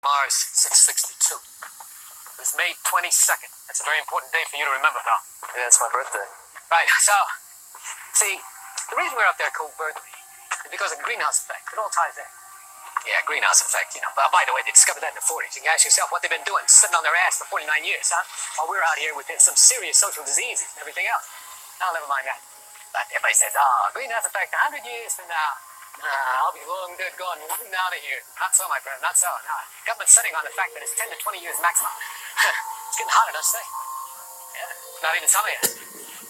Mars since '62. It was May 22nd. That's a very important day for you to remember, pal. Yeah, it's my birthday. Right, so, see, the reason we're up there covertly is because of the greenhouse effect. It all ties in. Yeah, greenhouse effect, you know. By the way, they discovered that in the 40s. You can ask yourself what they've been doing, sitting on their ass for 49 years, huh? While we're out here with some serious social diseases and everything else. Now, never mind that. But everybody says, greenhouse effect 100 years from now. I'll be long dead gone, moving out of here. Not so, my friend, not so. No, government's sitting on the fact that it's 10 to 20 years maximum. It's getting hotter, don't you say? Yeah, not even summer yet.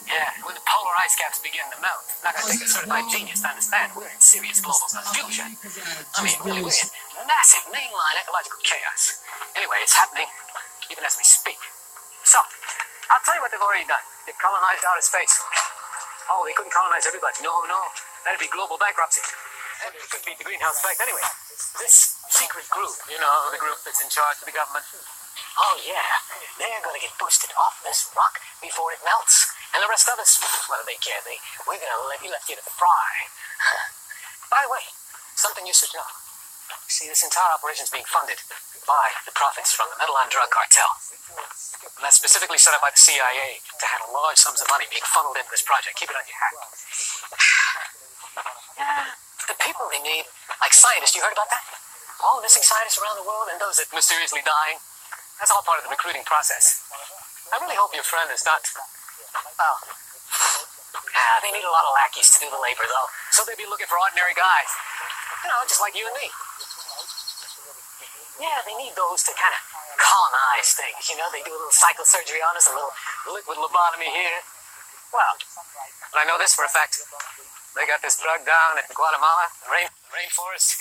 Yeah, when the polar ice caps begin to melt. Not gonna take a certified genius to understand. We're in serious global confusion. I mean, really, we're in massive mainline ecological chaos. Anyway, it's happening even as we speak. So, I'll tell you what they've already done. They've colonized outer space. Oh, they couldn't colonize everybody. No. That'd be global bankruptcy. And it could be the greenhouse effect anyway. This secret group, you know, the group that's in charge of the government. Oh, yeah. They're gonna get boosted off this rock before it melts. And the rest of us, well, they care. We're gonna be left here to fry. By the way, something you should know. See, this entire operation is being funded by the profits from the metal on drug cartel. And that's specifically set up by the CIA to handle large sums of money being funneled into this project. Keep it on your hat. Yeah, the people they need, like scientists, you heard about that? All the missing scientists around the world and those that mysteriously dying. That's all part of the recruiting process. I really hope your friend is not... Well, they need a lot of lackeys to do the labor, though. So they'd be looking for ordinary guys. You know, just like you and me. Yeah, they need those to kind of colonize things, you know? They do a little psychosurgery on us, a little liquid lobotomy here. Well, but I know this for a fact. They got this drug down in Guatemala, the rainforest.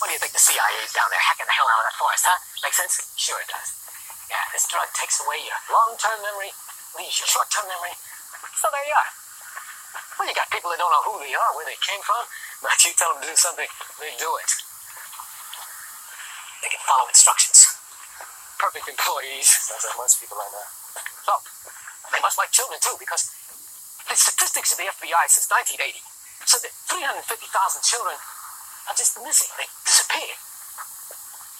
What do you think the CIA's down there hacking the hell out of that forest, huh? Make sense? Sure it does. Yeah, this drug takes away your long-term memory, leaves your short-term memory. So there you are. Well, you got people that don't know who they are, where they came from, but you tell them to do something, they do it. They can follow instructions. Perfect employees. Sounds like most people I know. So, they must like children, too, because the statistics of the FBI since 1980 said that 350,000 children are just missing. They disappeared.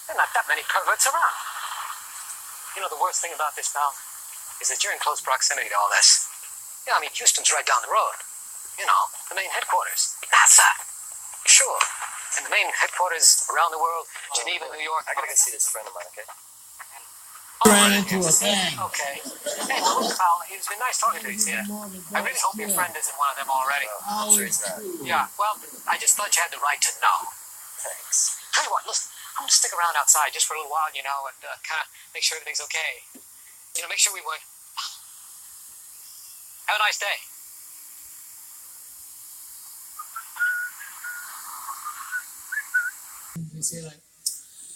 There are not that many perverts around. You know, the worst thing about this, pal, is that you're in close proximity to all this. Yeah, I mean, Houston's right down the road. You know, the main headquarters. NASA. Sure. And the main headquarters around the world, Geneva, New York. I gotta go see this friend of mine, okay? Ran into a thing. Okay. Hey, well, look, pal, it's been nice talking to you today. I really hope your friend isn't one of them already. I'm sure he's not. Yeah, well, I just thought you had the right to know. Thanks. Tell you what, listen, I'm gonna stick around outside just for a little while, you know, and kind of make sure everything's okay. You know, make sure we work. Have a nice day. They say like,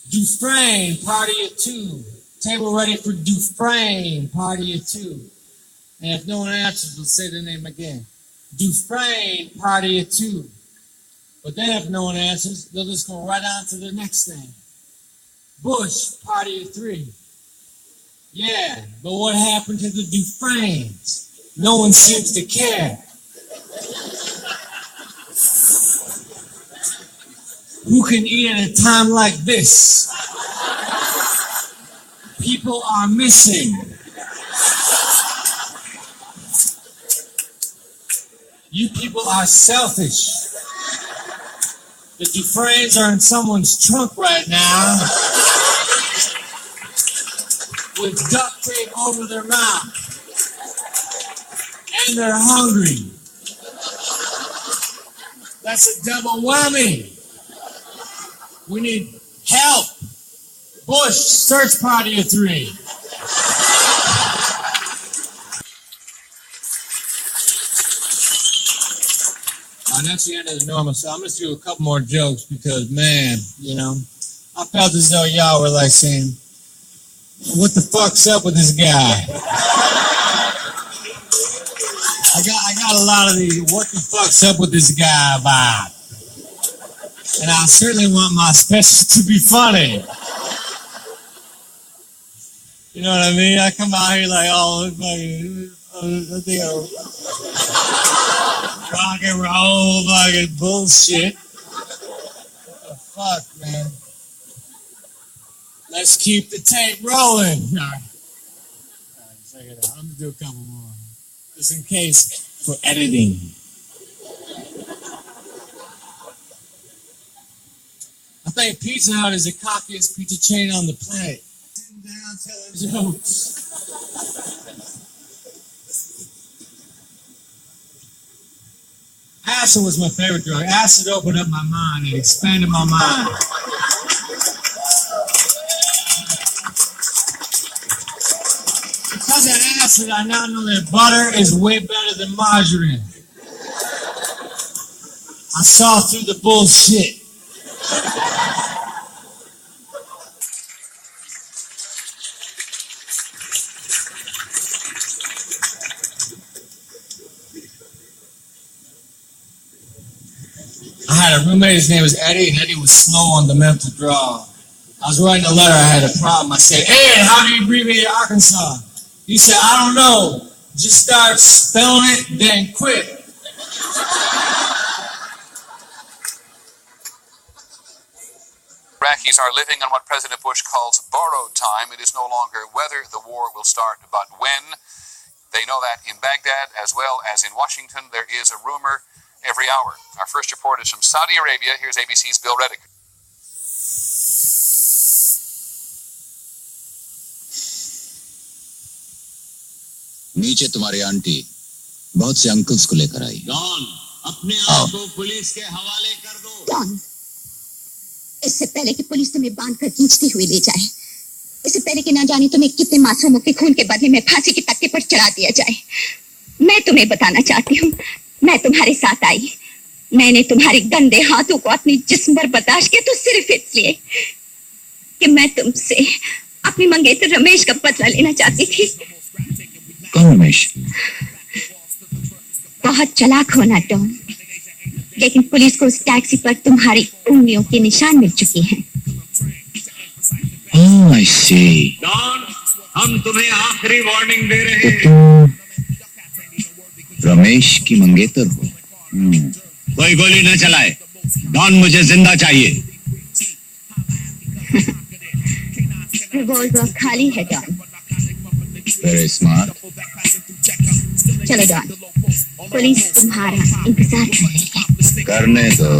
Dufresne, party of two. Table ready for Dufresne, party of two. And if no one answers, we'll say the name again. Dufresne, party of two. But then if no one answers, they'll just go right on to the next thing. Bush, party of three. Yeah, but what happened to the Dufresnes? No one seems to care. Who can eat at a time like this? People are missing. You people are selfish. The Dufresnes are in someone's trunk right now with duct tape over their mouth. And they're hungry. That's a double whammy. We need help. Bush, search party of three. That's the end of the normal, so I'm going to do a couple more jokes because, man, you know, I felt as though y'all were like saying, what the fuck's up with this guy? I got a lot of the what the fuck's up with this guy vibe. And I certainly want my special to be funny. You know what I mean? I come out here like, oh, fucking, I think rock and roll fucking bullshit. What the fuck, man? Let's keep the tape rolling. All right, check it out. I'm gonna do a couple more, just in case for editing. I think Pizza Hut is the cockiest pizza chain on the planet. Sitting down telling jokes. Acid was my favorite drug. Acid opened up my mind. It expanded my mind. Because of acid, I now know that butter is way better than margarine. I saw through the bullshit. I had a roommate, his name was Eddie, and Eddie was slow on the mental draw. I was writing a letter, I had a problem. I said, "Ed, how do you abbreviate Arkansas?" He said, "I don't know. Just start spelling it, then quit." Iraqis are living on what President Bush calls borrowed time. It is no longer whether the war will start, but when. They know that in Baghdad as well as in Washington, there is a rumor every hour. Our first report is from Saudi Arabia. Here's ABC's Bill Reddick. नीचे तुम्हारी aunty बहुत से uncles को लेकर आई। Don, अपने आप को police के हवाले कर दो। डॉन, इससे पहले कि पुलिस तुम्हें बांधकर खींचती हुई ले जाए, इससे पहले कि ना जाने तुम्हें कितने मासूमों के खून के बदले में फांसी के तख्ते पर चढ़ा दिया जाए, मैं तुम्हें बताना चाहती हूँ, मैं तुम्हारे साथ आई। मैंने तुम्हारे गंदे हाथों को अपनी जिस्म पर बर्दाश्त किया तो सिर्फ इसलिए कि मैं तुमसे अपनी मंगेतर रमेश का बदला लेना चाहती थी। कौन रमेश? बहुत चालाक हो ना डॉन, लेकिन पुलिस को उस टैक्सी पर तुम्हारी उंगलियों के निशान मिल चुके हैं। Oh, I see. डॉन, हम तुम्हें आखिरी वार्निंग दे रहे हैं। तो तुम रमेश की मंगेतर हो? कोई गोली न चलाए। डॉन, मुझे जिंदा चाहिए। रिवॉल्वर खाली है डॉन। Very smart. चलो डॉन, पुलिस तुम्हारा इंतजार कर रही है। करने दो।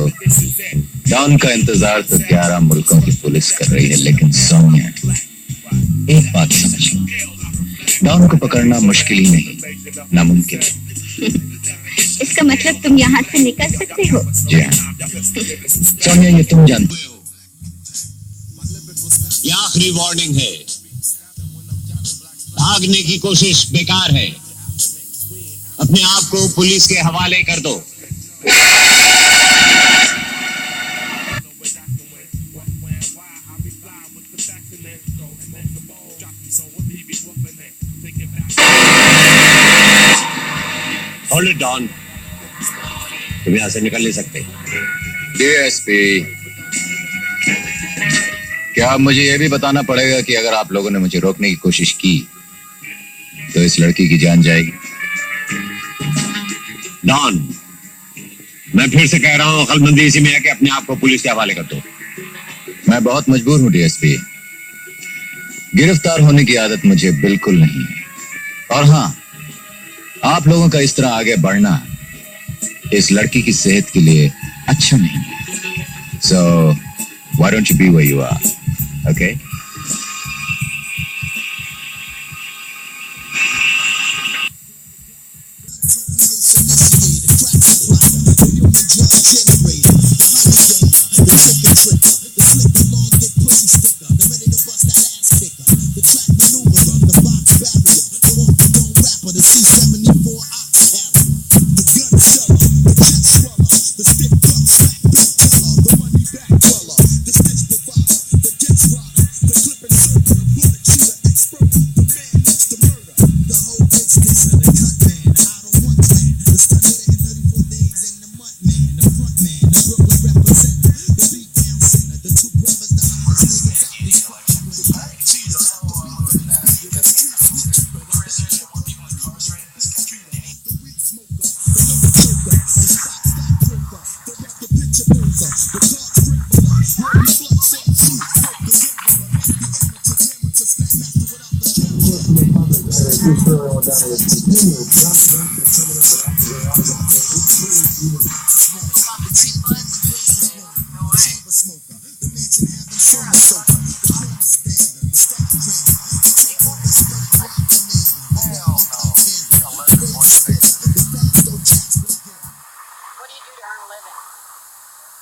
डॉन का इंतजार तो 11 मुल्कों की पुलिस कर रही है, लेकिन सोनिया, एक बात समझ लो, डॉन को पकड़ना मुश्किल ही नहीं, नामुमकिन है। इसका मतलब तुम यहाँ से निकल सकते हो? जी हाँ। सोनिया, ये तुम जानते हो। ये आखिरी वार्निंग है। भागने की कोशिश बेकार है। अपने आप को पुलिस के हवाले कर दो। Hold it, Don. तुम यहाँ से निकल नहीं सकते। डीएसपी, क्या मुझे यह भी बताना पड़ेगा कि अगर आप लोगों ने मुझे रोकने की कोशिश की तो इस लड़की की जान जाएगी? डॉन, मैं फिर से कह रहा हूँ, अक्लमंदी इसी में है कि अपने आप को पुलिस के हवाले कर दो। मैं बहुत मजबूर हूँ डीएसपी। गिरफ्तार होने की आदत मुझे बिल्कुल नहीं है, और हाँ, आप लोगों का इस तरह आगे बढ़ना इस लड़की की सेहत के लिए अच्छा नहीं है। So why don't you be where you are, okay? What do you do to earn a living?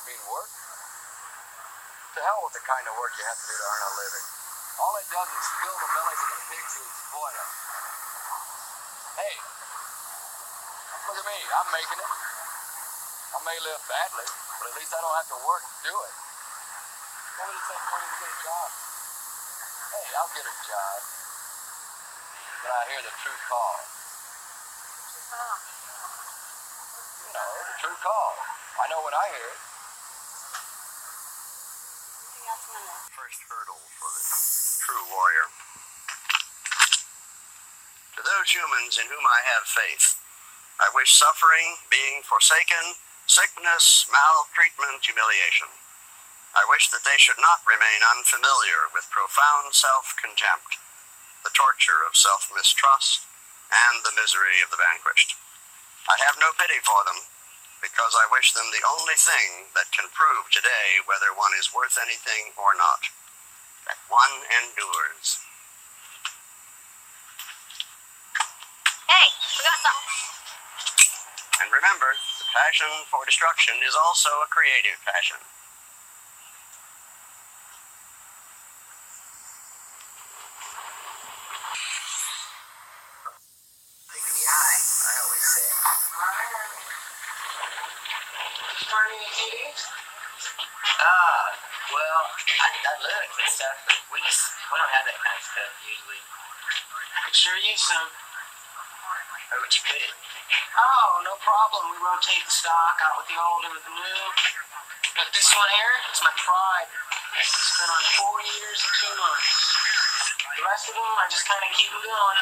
mean work? To hell with the kind of work you have to do to earn a living. All it does is fill the bellies of the pigs who exploit us. Hey, look at me. I'm making it. I may live badly, but at least I don't have to work to do it. What would it take for you to get a job? Hey, I'll get a job. But I hear the true call. You know, the true call. I know when I hear it. First hurdle for the true warrior. To those humans in whom I have faith, I wish suffering, being forsaken, sickness, maltreatment, humiliation. I wish that they should not remain unfamiliar with profound self-contempt, the torture of self-mistrust, and the misery of the vanquished. I have no pity for them, because I wish them the only thing that can prove today whether one is worth anything or not, that one endures. Hey, forgot something. And remember, the passion for destruction is also a creative passion. Look in the eye, I always say. Turning the keys? Well, I look and stuff, but we don't have that kind of stuff usually. I could sure use some. Where would you put it? Oh, no problem. We rotate the stock out with the old and with the new. But this one here, it's my pride. It's been on 4 years and 2 months. The rest of them, I just kind of keep them going.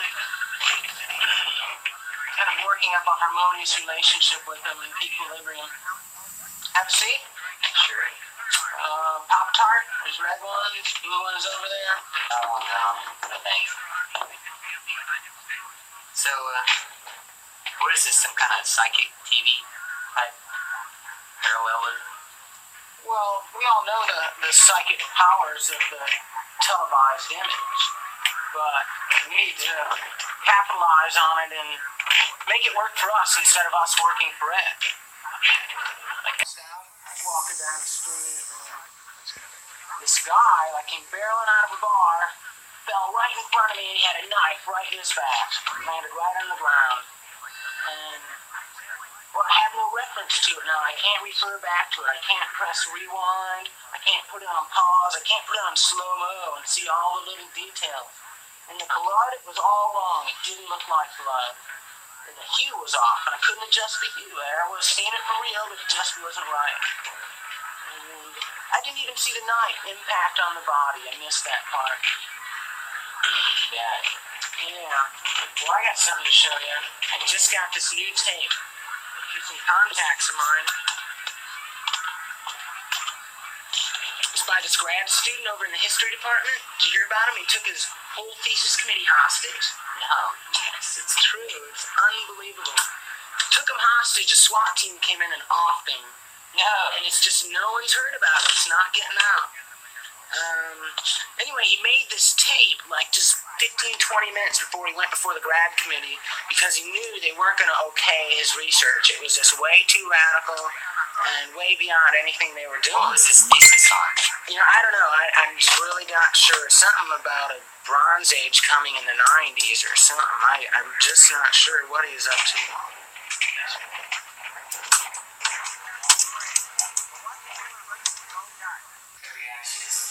Kind of working up a harmonious relationship with them in equilibrium. Have a seat? Sure. Pop-Tart, there's red ones, blue ones over there. Oh, no. No thanks. So, what is this, some kind of psychic TV type parallelism? Well, we all know the psychic powers of the televised image, but we need to capitalize on it and make it work for us instead of us working for it. Walking down the street, and this guy came barreling out of a bar, fell right in front of me, and he had a knife right in his back, landed right on the ground. And well, I have no reference to it now. I can't refer back to it. I can't press rewind. I can't put it on pause. I can't put it on slow-mo and see all the little details. And the blood, it was all wrong. It didn't look like blood. And the hue was off, and I couldn't adjust the hue. I was seeing it for real, but it just wasn't right. And I didn't even see the knife impact on the body. I missed that part. Yeah. Well, I got something to show you. I just got this new tape. Here's some contacts of mine. It's by this grad student over in the history department. Did you hear about him? He took his whole thesis committee hostage. No. Yes, it's true. It's unbelievable. Took him hostage. A SWAT team came in and offed him. No. And it's just no one's heard about it. It's not getting out. Anyway, he made this tape just 15-20 minutes before he went before the grad committee because he knew they weren't going to okay his research. It was just way too radical and way beyond anything they were doing. What was his thesis on? I don't know. I'm really not sure. Something about a Bronze Age coming in the 90s or something. I'm just not sure what he was up to.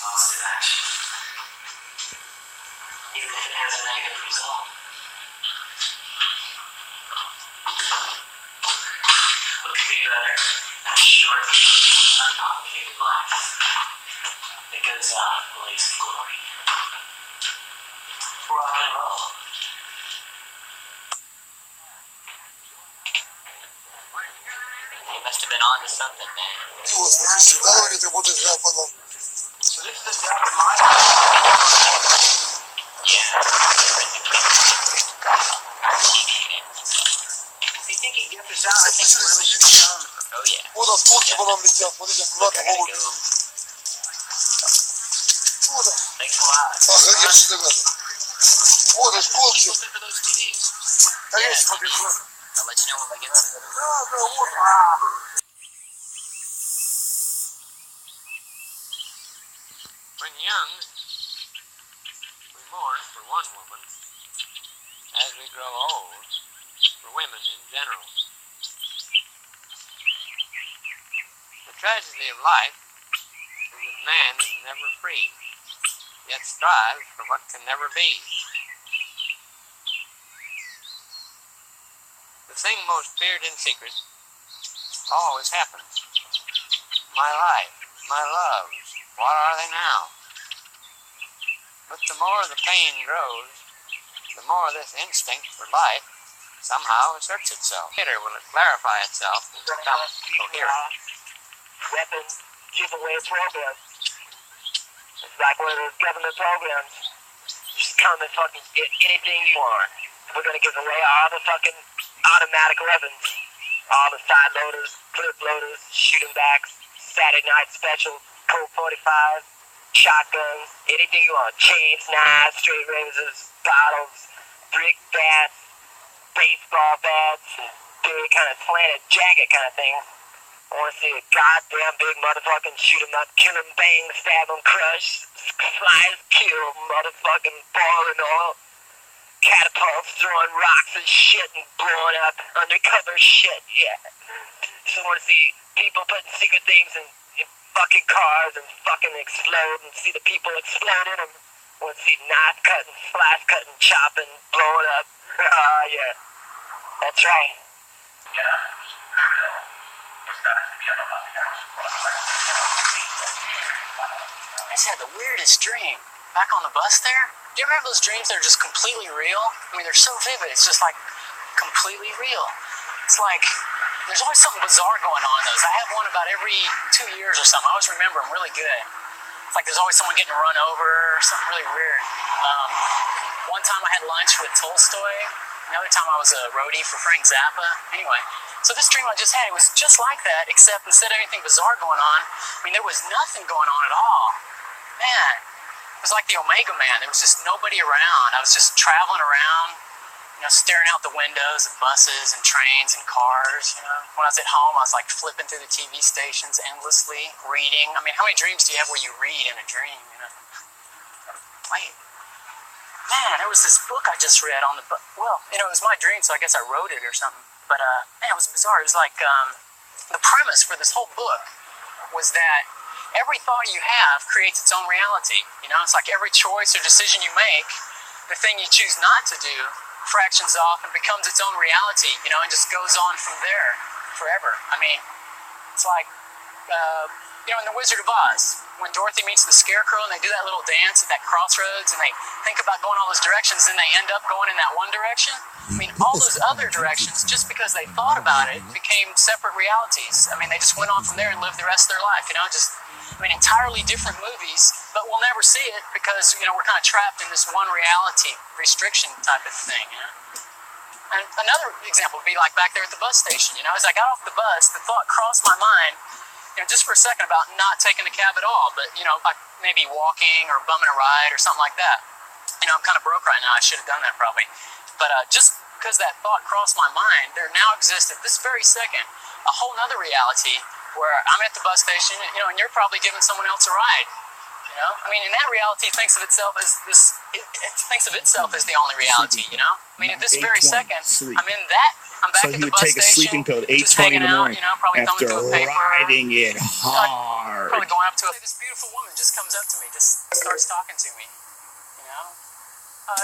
Positive action. Even if it has a negative result. What could be better than a short, uncomplicated life that goes out in blaze of glory? Rock and roll. He must have been on to something, man. So this is the stuff of my Yeah. Куда сколки по нам летят? Смотрите, аккуратно, голуби. Куда? Ах, я сюда надо. Вот осколки. А я смотрю. Да, вот. When young, we mourn for one woman. As we grow old, for women in general. The tragedy of life is that man is never free, yet strives for what can never be. The thing most feared in secret always happens. My life, my loves, what are they now? But the more the pain grows, the more this instinct for life somehow asserts itself. Later will it clarify itself and become coherent. Weapon giveaway program. It's like one of those government programs. Just come and fucking get anything you want. We're gonna give away all the fucking automatic weapons. All the side loaders, clip loaders, shooting backs, Saturday night special, Colt 45, shotguns, anything you want. Chains, knives, straight razors, bottles, brick bats, baseball bats, big kind of slanted jacket kind of thing. I want to see a goddamn big motherfucking shoot 'em up, kill 'em, bang, stab 'em, crush, slice, kill, motherfucking boiling oil, catapults, throwing rocks and shit and blowing up undercover shit, yeah. Just want to see people putting secret things in fucking cars and fucking explode and see the people explode in them. I want to see knife cutting, slice cutting, chopping, blowing up. Yeah. That's right. I just had the weirdest dream. Back on the bus there? Do you ever have those dreams that are just completely real? I mean, they're so vivid. It's just like completely real. It's like there's always something bizarre going on in those. I have one about every 2 years or something. I always remember them really good. It's like there's always someone getting run over or something really weird. One time I had lunch with Tolstoy. Another time I was a roadie for Frank Zappa. Anyway, so this dream I just had, it was just like that, except instead of anything bizarre going on, I mean, there was nothing going on at all. Man, it was like the Omega Man. There was just nobody around. I was just traveling around, staring out the windows of buses and trains and cars, When I was at home, I was like flipping through the TV stations endlessly, reading. I mean, how many dreams do you have where you read in a dream, Wait. Man, there was this book I just read on the book. Well, it was my dream, so I guess I wrote it or something. But, man, it was bizarre. It was like, the premise for this whole book was that every thought you have creates its own reality. It's like every choice or decision you make, the thing you choose not to do fractions off and becomes its own reality, and just goes on from there forever. I mean, it's like, in The Wizard of Oz, when Dorothy meets the Scarecrow and they do that little dance at that crossroads and they think about going all those directions and they end up going in that one direction. I mean, all those other directions, just because they thought about it, became separate realities. I mean, they just went on from there and lived the rest of their life, entirely different movies, but we'll never see it because, we're kind of trapped in this one reality restriction type of thing, And another example would be like back there at the bus station, as I got off the bus, the thought crossed my mind, just for a second about not taking the cab at all, but, maybe walking or bumming a ride or something like that. I'm kind of broke right now. I should have done that probably. But just because that thought crossed my mind, there now exists at this very second a whole nother reality where I'm at the bus station, and you're probably giving someone else a ride. I mean, in that reality, it thinks of itself as this. It thinks of itself as the only reality. I mean, at this very second, I'm in that. I'm back at the bus station. So he would take a sleeping pill at 8:20 in the morning after riding it hard. Probably going up to this beautiful woman just comes up to me, just starts talking to me.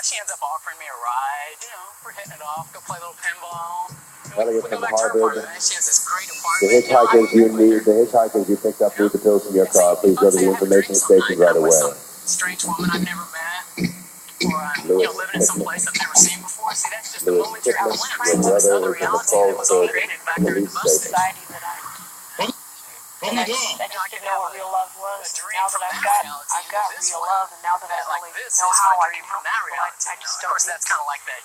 She ends up offering me a ride. We're hitting it off. Go play a little pinball. We go back to her apartment. She has this great apartment. The hitchhikers you picked up, leave the pills in your car. Please go to the information station right away. Some strange woman I've never met. Or I'm living in some place I've never seen before. See, that's just the moment you're out of glimpse. This other reality that was all created back there in the bus station. And I just didn't know what real love was. And now that I've got real love, and now that I really know how I can help people, I just don't need to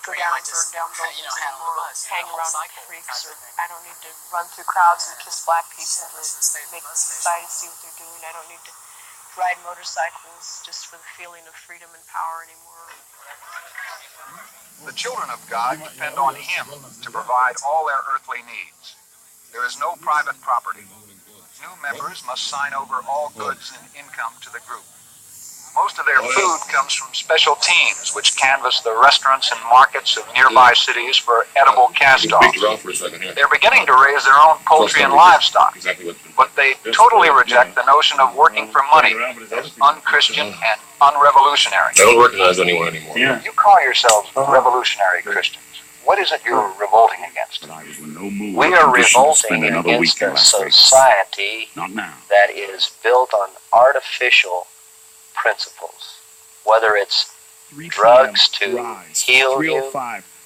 go down and burn down buildings anymore, or hang around with freaks, or I don't need to run through crowds and kiss black people to make society see what they're doing. I don't need to ride motorcycles just for the feeling of freedom and power anymore. The children of God depend on Him to provide all their earthly needs. There is no private property. New members must sign over all goods and income to the group. Most of their food comes from special teams which canvass the restaurants and markets of nearby cities for edible cast-offs. They're beginning to raise their own poultry and livestock, but they totally reject the notion of working for money as unchristian and unrevolutionary. I don't recognize anyone anymore. Yeah. You call yourselves revolutionary Christians. What is it you're revolting against? We are revolting against a society that is built on artificial principles, whether it's drugs to heal you,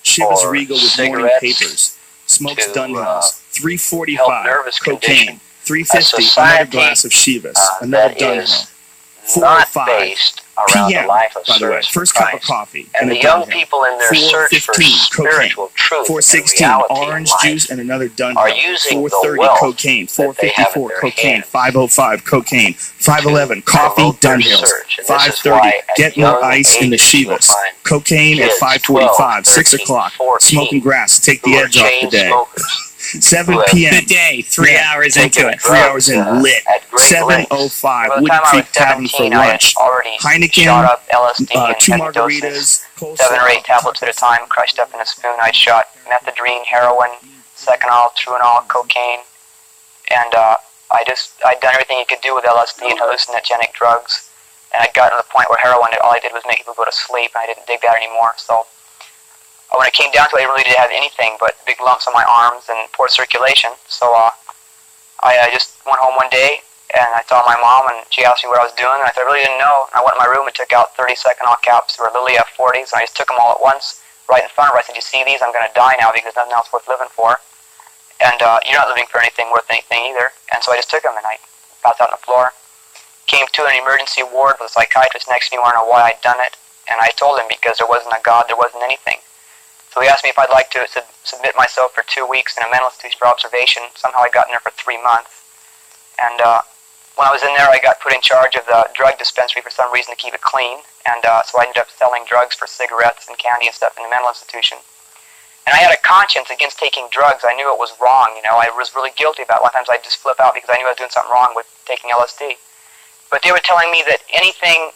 Chivas or Regal with morning cigarettes papers, smokes to Dunhills, help 345 nervous cocaine, condition. A 350 another society glass of Chivas, another that Dunhill, is not 405 based around PM, the life of by the way, service first to cup of Christ. coffee, And a the young Dunhill. people in their search for 415 spiritual cocaine, truth 416 and reality orange in life juice and another Dunhill, are using the 430 wealth cocaine, that they have in 454 their cocaine, hands 505 cocaine, 511 coffee promote their Dunhills, search. And this is 530 why at get more young ice in the ages you will Chivas, find cocaine at kids, 545, 6 13, o'clock, 14, smoking grass to take the who are edge off the chain day. smokers, 7 who have p.m. The day, 3 hours taking into it. 3 hours in drugs, lit. at great 7:05 By the Wood time I Creek was Tavern for 17, I had lunch. already Heineken, shot up LSD and 2 heavy margaritas, doses, 7 or 8 tablets at a time, crushed up in a spoon. I'd shot methadone, heroin, Seconal, Truanol, cocaine, and I'd done everything you could do with LSD and hallucinogenic drugs. And I'd gotten to the point where heroin, all I did was make people go to sleep, and I didn't dig that anymore. So when it came down to it, I really didn't have anything but big lumps on my arms and poor circulation. So I just went home one day, and I saw my mom, and she asked me what I was doing, and I said, I really didn't know. And I went in my room and took out 30 Seconal caps. They were Lilly F40s, and I just took them all at once, right in front of her. I said, you see these? I'm going to die now because nothing else worth living for. And you're not living for anything worth anything either. And so I just took them, and I passed out on the floor. Came to an emergency ward with a psychiatrist next to me, wanted to know why I'd done it. And I told him because there wasn't a God, there wasn't anything. So he asked me if I'd like to submit myself for 2 weeks in a mental institution for observation. Somehow I got in there for 3 months. And when I was in there, I got put in charge of the drug dispensary for some reason to keep it clean. And so I ended up selling drugs for cigarettes and candy and stuff in the mental institution. And I had a conscience against taking drugs. I knew it was wrong, you know. I was really guilty about it. A lot of times I'd just flip out because I knew I was doing something wrong with taking LSD. But they were telling me that everything's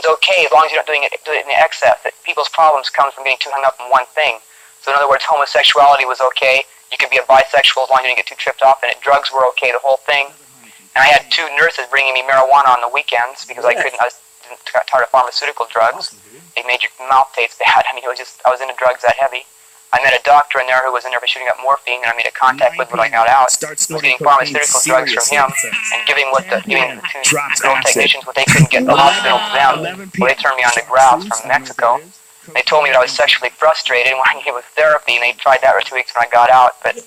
okay as long as you're not do it in excess, that people's problems come from getting too hung up in one thing. So in other words, homosexuality was okay. You could be a bisexual as long as you didn't get too tripped off in it. Drugs were okay, the whole thing. And I had 2 nurses bringing me marijuana on the weekends because I got tired of pharmaceutical drugs. They made your mouth taste bad. I mean, I was into drugs that heavy. I met a doctor in there who was in there for shooting up morphine, and I made a contact with when I got out. I was getting pharmaceutical drugs from him and giving the 2 girl technicians what they couldn't get in the hospital to them. Well, they turned me on to Grouse from Mexico. They told me that I was sexually frustrated and wanted me with therapy, and they tried that for 2 weeks when I got out, but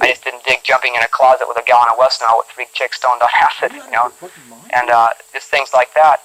I just didn't dig jumping in a closet with a gallon of Westernal with 3 chicks stoned on acid, you know, and just things like that.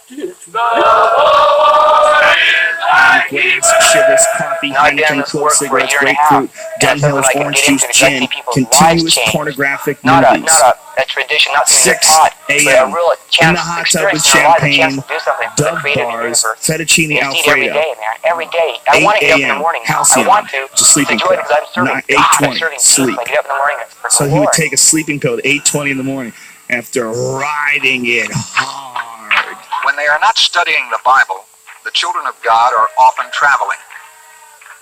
Chivas, coffee, Heineken, clove cigarettes, grapefruit, Dunhill, orange juice, gin, continuous pornographic movies. Not a tradition, not something 6 taught, a.m. but a real chance in the hot tub with to champagne, do something for the Dove creative bars, universe. fettuccine You see it every Alfredo. day, man. Every day. I want to get up in the morning. Halcyon, I want to. just sleeping enjoy it pill. because I'm serving God. I'm 8:20, serving sleep. Jesus. I get up in the morning. It's for So the he would Lord. take a sleeping pill at 8:20 in the morning after riding it hard. When they are not studying the Bible, the children of God are often traveling.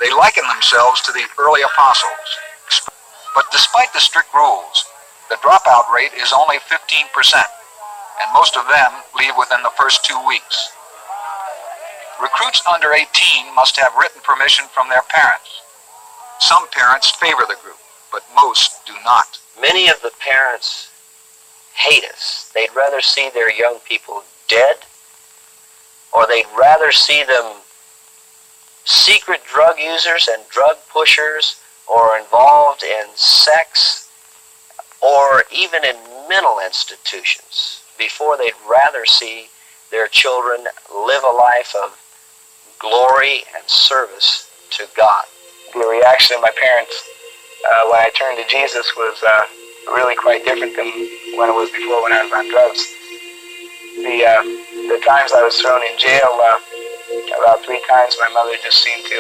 They liken themselves to the early apostles. But despite the strict rules, the dropout rate is only 15%, and most of them leave within the first 2 weeks. Recruits under 18 must have written permission from their parents. Some parents favor the group, but most do not. Many of the parents hate us. They'd rather see their young people dead, or they'd rather see them secret drug users and drug pushers, or involved in sex, or even in mental institutions before they'd rather see their children live a life of glory and service to God. The reaction of my parents when I turned to Jesus was really quite different than when it was before when I was on drugs. The times I was thrown in jail, about 3 times my mother just seemed to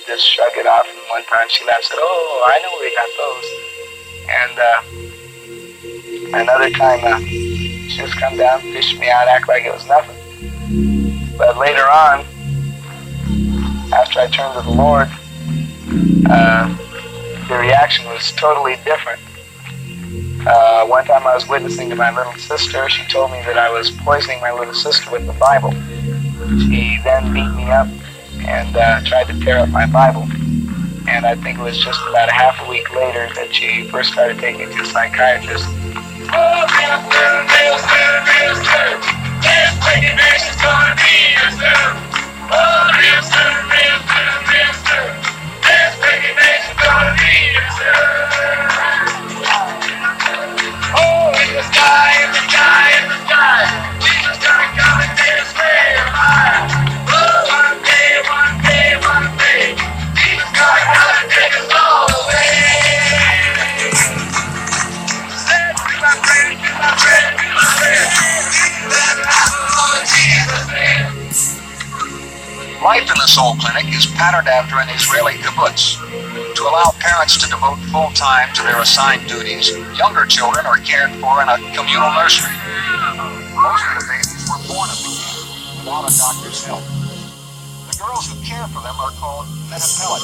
just shrug it off, and one time she laughed and said, "Oh, I know where you got those." And another time she just come down, fished me out, act like it was nothing. But later on, after I turned to the Lord, the reaction was totally different. One time I was witnessing to my little sister. She told me that I was poisoning my little sister with the Bible. She then beat me up and tried to tear up my Bible. And I think it was just about a half a week later that she first started taking me to a psychiatrist. Life in the Soul Clinic is patterned after an Israeli kibbutz. To allow parents to devote full time to their assigned duties, younger children are cared for in a communal nursery. Most of the babies were born at the camp without a doctor's help. The girls who care for them are called metapelet,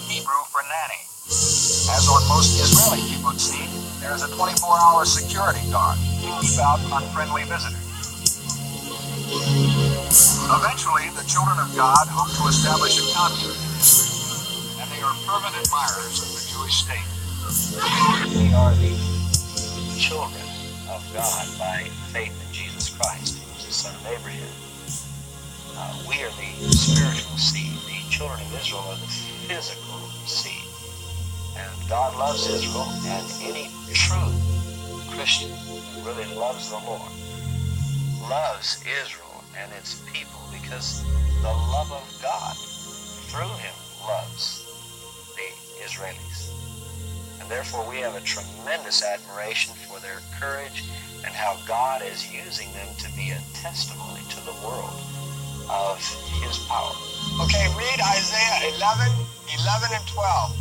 Hebrew for nanny. As on most Israeli kibbutzim, there is a 24-hour security guard to keep out unfriendly visitors. Eventually, the children of God hope to establish a commune, and they are fervent admirers of the Jewish state. We are the children of God by faith in Jesus Christ, who is the son of Abraham. We are the spiritual seed. The children of Israel are the physical seed. And God loves Israel, and any true Christian who really loves the Lord loves Israel and its people, because the love of God through him loves the Israelis. And therefore we have a tremendous admiration for their courage and how God is using them to be a testimony to the world of his power. Okay, read Isaiah 11 and 12.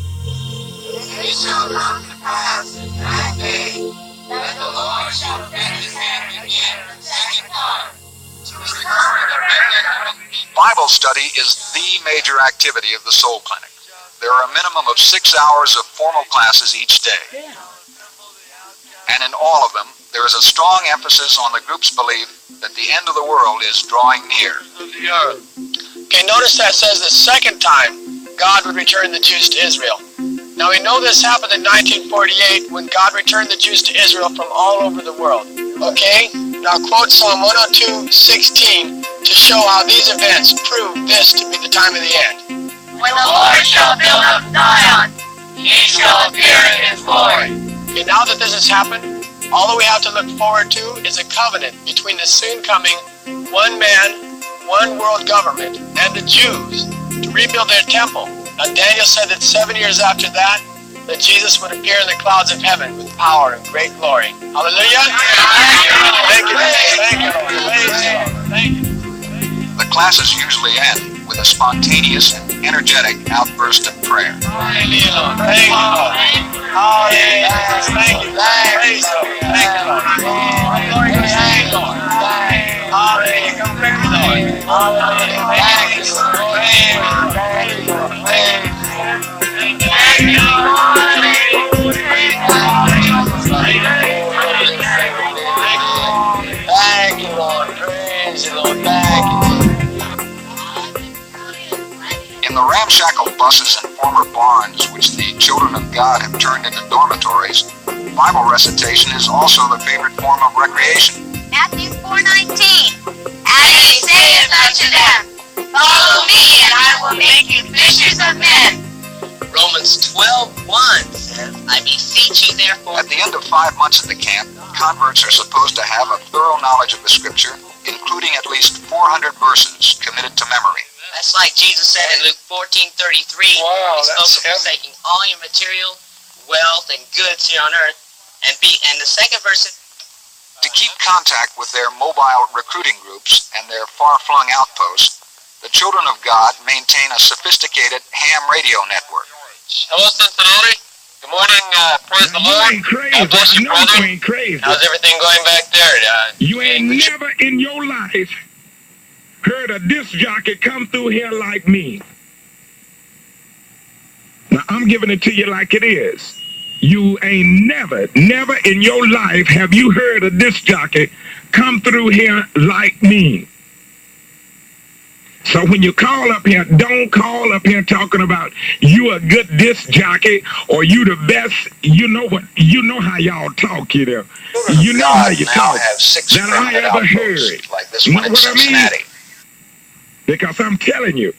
It shall come to pass in that day that the Lord shall bend his hand again the second time to recover the remnant of the people. Bible study is the major activity of the Soul Clinic. There are a minimum of 6 hours of formal classes each day. And in all of them, there is a strong emphasis on the group's belief that the end of the world is drawing near. Okay, notice that says the second time God would return the Jews to Israel. Now we know this happened in 1948 when God returned the Jews to Israel from all over the world. Okay? Now quote Psalm 102:16 to show how these events prove this to be the time of the end. When the Lord shall build up Zion, he shall appear in his glory. Okay, now that this has happened, all that we have to look forward to is a covenant between the soon coming one man, one world government and the Jews to rebuild their temple. Now Daniel said that 7 years after that Jesus would appear in the clouds of heaven with power and great glory. Hallelujah! Thank you, thank you, Lord. Thank you. The classes usually end with a spontaneous and energetic outburst of prayer. Hallelujah, Lord. Thank you, Lord. Hallelujah. Thank you. Praise the Lord. Thank you, Lord. Thank you, Lord. Hallelujah. Come praise the Lord. Hallelujah. Thank you, Lord. Thank you, Lord. Thank you, Lord. Thank you, Lord. Praise the Lord. Thank you. In the ramshackle buses and former barns, which the children of God have turned into dormitories, Bible recitation is also the favorite form of recreation. Matthew 4:19. And he saith unto them, Follow me, and I will make you fishers of men. Romans 12:1 I beseech you, therefore. At the end of 5 months at the camp, converts are supposed to have a thorough knowledge of the scripture, including at least 400 verses committed to memory. That's like Jesus said in Luke 14:33. Wow, he spoke that's of forsaking all your material, wealth, and goods here on earth. And the second verse is, to keep contact with their mobile recruiting groups and their far-flung outposts, the Children of God maintain a sophisticated ham radio network. Hello, Cincinnati. Good morning. Praise the Lord. You ain't crazy. God bless you, brother. You ain't crazy. How's everything going back there? You ain't never in your life heard a disc jockey come through here like me. Now, I'm giving it to you like it is. You ain't never in your life have you heard a disc jockey come through here like me. So when you call up here, don't call up here talking about you a good disc jockey or you the best. You know what? You know how y'all talk, you know. You know how you talk. Have 6 that I ever heard. Like this one in Cincinnati. I mean? Because I'm telling you,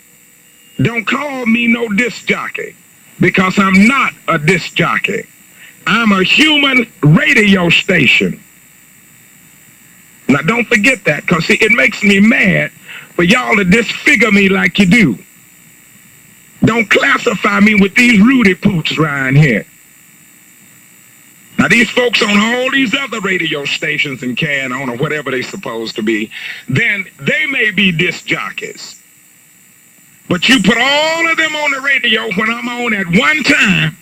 don't call me no disc jockey. Because I'm not a disc jockey. I'm a human radio station. Now don't forget that, because see, it makes me mad for y'all to disfigure me like you do. Don't classify me with these Rudy Poots around here. Now these folks on all these other radio stations and carrying on or whatever they're supposed to be, then they may be disc jockeys. But you put all of them on the radio when I'm on at one time,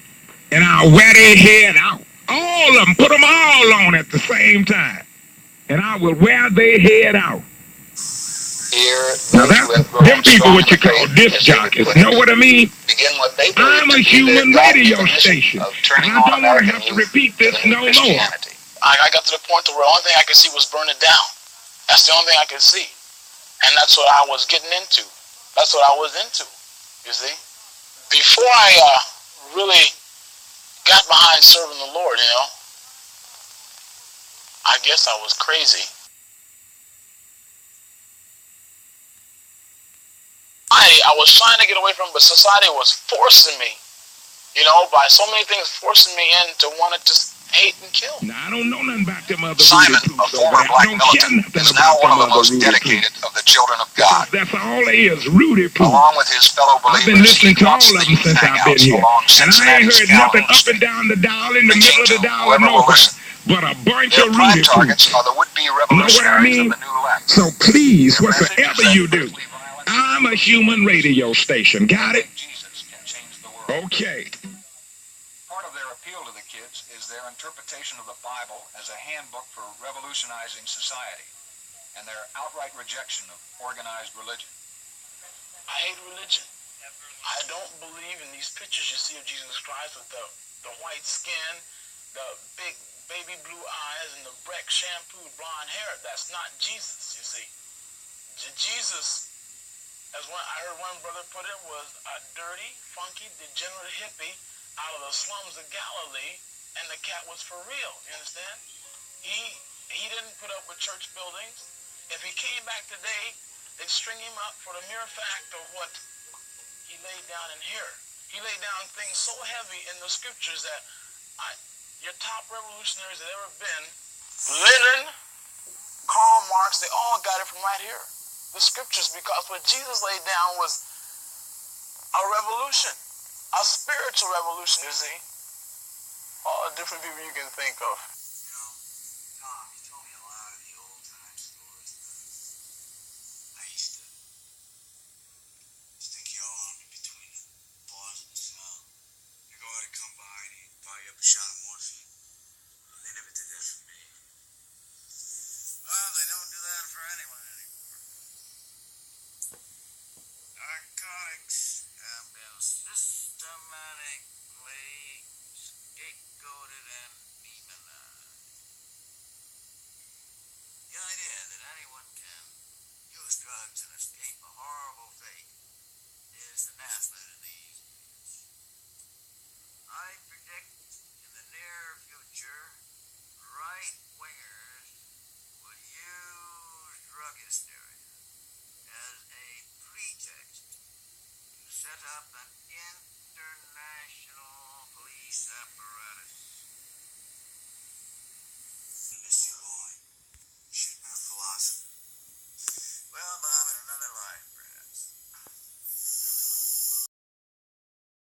and I'll wear their head out. All of them, put them all on at the same time. And I will wear their head out. Now them people what you call disc jockeys, know what I mean? I'm a human radio station. And I don't want to have to repeat this no more. I got to the point where the only thing I could see was burn it down. That's the only thing I could see. And that's what I was getting into. That's what I was into, you see. Before I really got behind serving the Lord, you know, I guess I was crazy. I was trying to get away from it, but society was forcing me, you know, by so many things forcing me in to want to just hate and kill. Now, I don't know nothing about them other Simon, a former black militant, is now one of the most dedicated of the children of God. That's all they is, Rudy Pooh. Along with his fellow believers, I've been listening to all of them since I've been here. And I ain't heard nothing up and down the dial, in the middle of the dial, or nowhere. But a bunch of Rudy targets are the would-be revolutionaries of the new left. So please, whatsoever you do, I'm a human radio station. Got it? Okay. Part of their appeal to the kids is their interpretation of the Bible as a handbook for revolutionizing society and their outright rejection of organized religion. I hate religion. I don't believe in these pictures you see of Jesus Christ with the white skin, the big baby blue eyes, and the Breck shampooed blonde hair. That's not Jesus, you see. Jesus, as I heard one brother put it, was a dirty, funky, degenerate hippie out of the slums of Galilee, and the cat was for real, you understand? He didn't put up with church buildings. If he came back today, they'd string him up for the mere fact of what he laid down in here. He laid down things so heavy in the scriptures that your top revolutionaries that ever been, Lenin, Karl Marx, they all got it from right here. The scriptures, because what Jesus laid down was a revolution, a spiritual revolution, you see. All the different people you can think of. You know, Tom, you told me a lot of the old time stories. I used to stick your arm in between the bars of the cell. The guard would come by and he'd buy you up a shot of morphine. They never did that for me. Well, they don't do that for anyone anymore. Narcotics have been systematic